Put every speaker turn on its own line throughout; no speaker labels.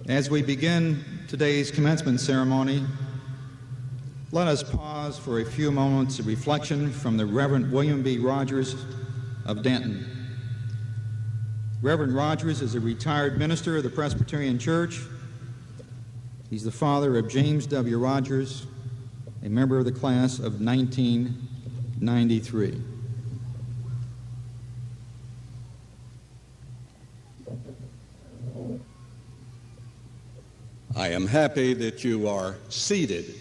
As we begin today's commencement ceremony, let us pause for a few moments of reflection from the Reverend William B. Rogers of Denton. Reverend Rogers is a retired minister of the Presbyterian Church. He's the father of James W. Rogers, a member of the class of 1993.
I am happy that you are seated.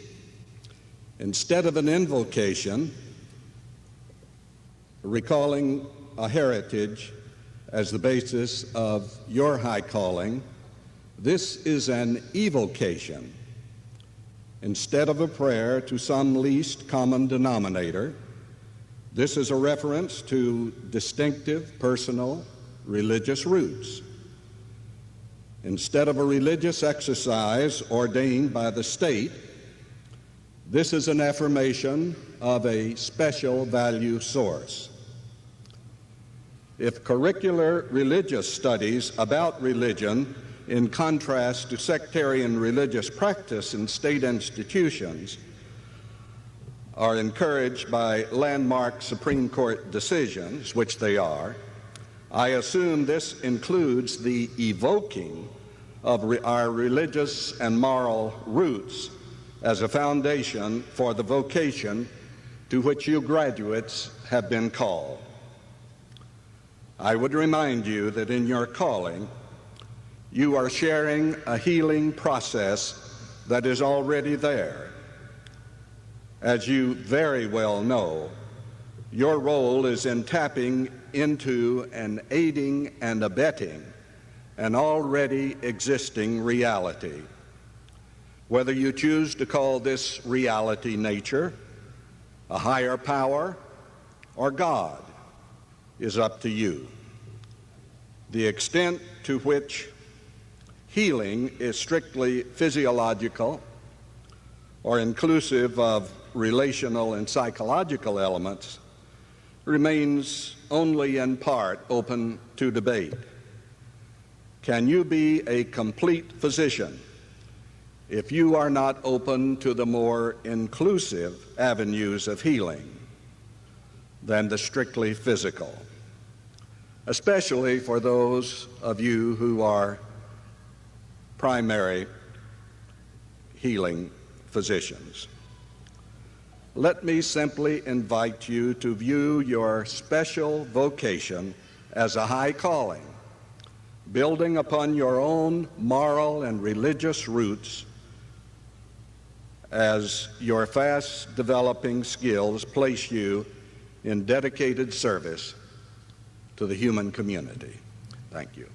Instead of an invocation, recalling a heritage as the basis of your high calling, this is an evocation. Instead of a prayer to some least common denominator, this is a reference to distinctive, personal, religious roots. Instead of a religious exercise ordained by the state, this is an affirmation of a special value source. If curricular religious studies about religion, in contrast to sectarian religious practice in state institutions, are encouraged by landmark Supreme Court decisions, which they are, I assume this includes the evoking of our religious and moral roots as a foundation for the vocation to which you graduates have been called. I would remind you that in your calling, you are sharing a healing process that is already there. As you very well know, your role is in tapping into and aiding and abetting an already existing reality. Whether you choose to call this reality nature, a higher power, or God is up to you. The extent to which healing is strictly physiological or inclusive of relational and psychological elements remains only in part open to debate. Can you be a complete physician if you are not open to the more inclusive avenues of healing than the strictly physical, especially for those of you who are primary healing physicians? Let me simply invite you to view your special vocation as a high calling, building upon your own moral and religious roots as your fast developing skills place you in dedicated service to the human community. Thank you.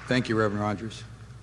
Thank you, Reverend Rogers.